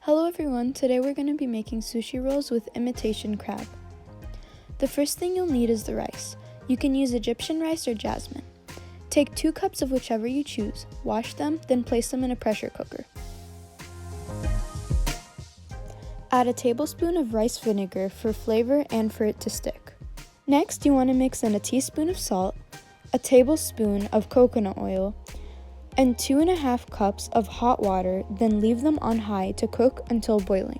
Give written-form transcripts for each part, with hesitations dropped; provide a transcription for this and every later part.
Hello everyone, today we're going to be making sushi rolls with imitation crab. The first thing you'll need is the rice. You can use Egyptian rice or jasmine. Take 2 cups of whichever you choose, wash them, then place them in a pressure cooker. Add a tablespoon of rice vinegar for flavor and for it to stick. Next, you want to mix in a teaspoon of salt, a tablespoon of coconut oil, and 2.5 cups of hot water, then leave them on high to cook until boiling.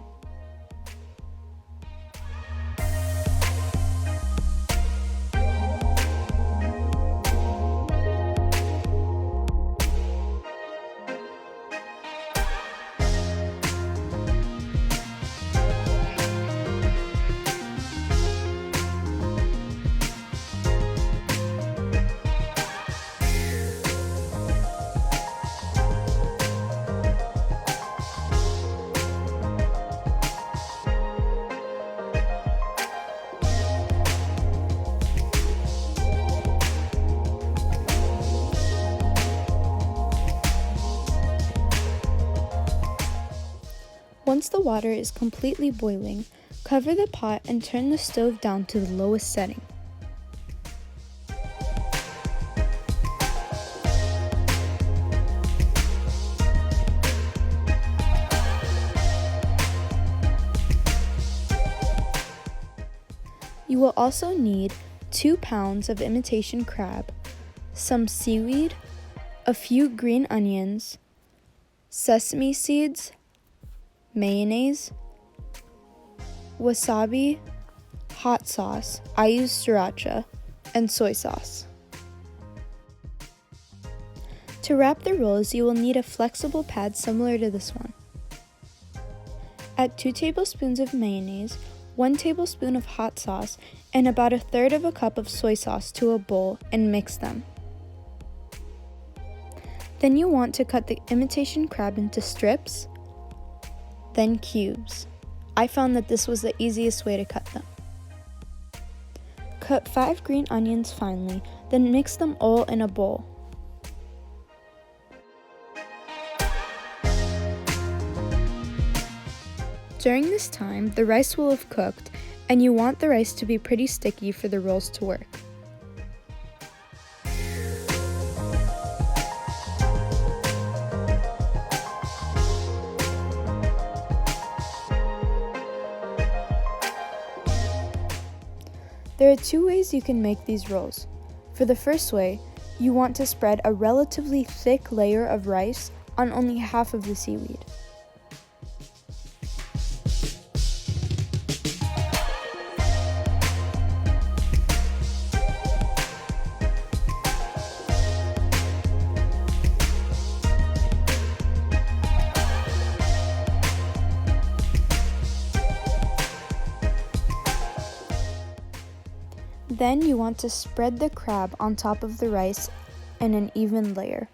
Once the water is completely boiling, cover the pot and turn the stove down to the lowest setting. You will also need 2 pounds of imitation crab, some seaweed, a few green onions, sesame seeds, mayonnaise, wasabi, hot sauce, I use sriracha, and soy sauce. To wrap the rolls, you will need a flexible pad similar to this one. Add 2 tablespoons of mayonnaise, 1 tablespoon of hot sauce, and about 1/3 cup of soy sauce to a bowl and mix them. Then you want to cut the imitation crab into strips, then cubes. I found that this was the easiest way to cut them. Cut 5 green onions finely, then mix them all in a bowl. During this time, the rice will have cooked, and you want the rice to be pretty sticky for the rolls to work. There are 2 ways you can make these rolls. For the first way, you want to spread a relatively thick layer of rice on only half of the seaweed. Then you want to spread the crab on top of the rice in an even layer.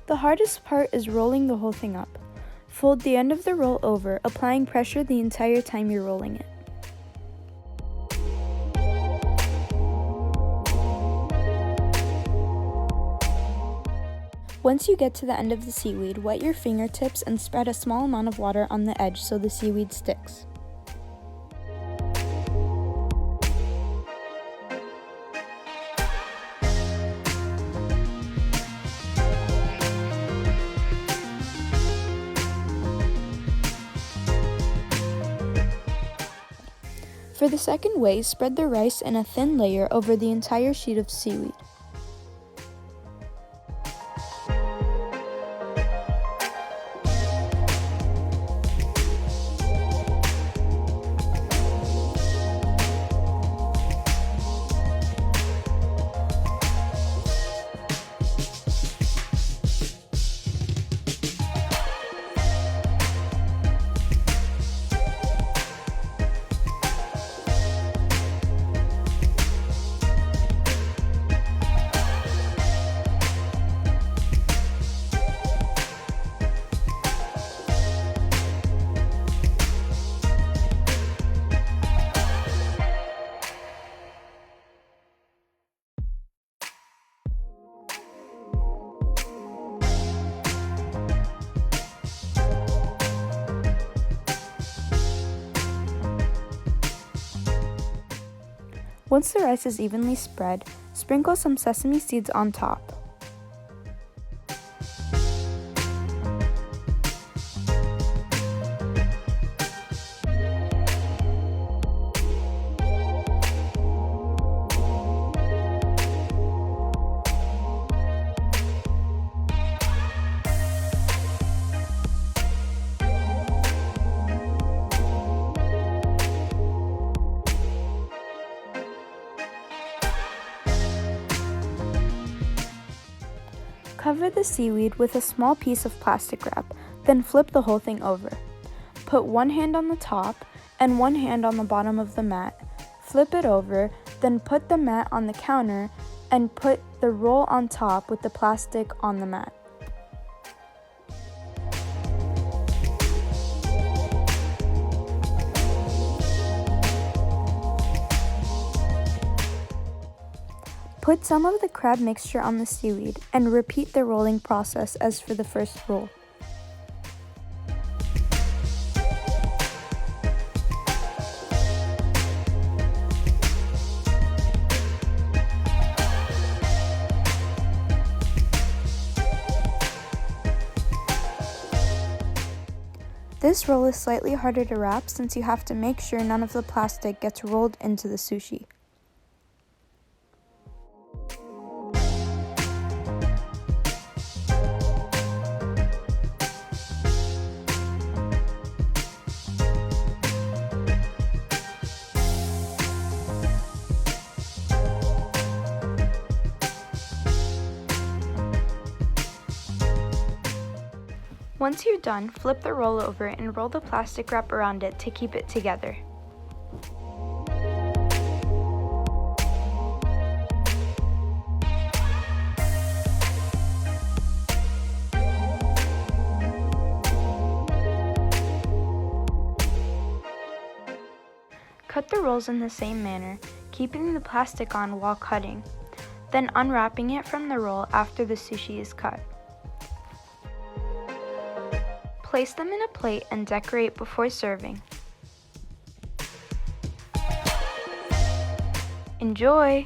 The hardest part is rolling the whole thing up. Fold the end of the roll over, applying pressure the entire time you're rolling it. Once you get to the end of the seaweed, wet your fingertips and spread a small amount of water on the edge so the seaweed sticks. For the second way, spread the rice in a thin layer over the entire sheet of seaweed. Once the rice is evenly spread, sprinkle some sesame seeds on top. Cover the seaweed with a small piece of plastic wrap, then flip the whole thing over. Put one hand on the top and one hand on the bottom of the mat. Flip it over, then put the mat on the counter and put the roll on top with the plastic on the mat. Put some of the crab mixture on the seaweed and repeat the rolling process as for the first roll. This roll is slightly harder to wrap since you have to make sure none of the plastic gets rolled into the sushi. Once you're done, flip the roll over and roll the plastic wrap around it to keep it together. Cut the rolls in the same manner, keeping the plastic on while cutting, then unwrapping it from the roll after the sushi is cut. Place them in a plate and decorate before serving. Enjoy!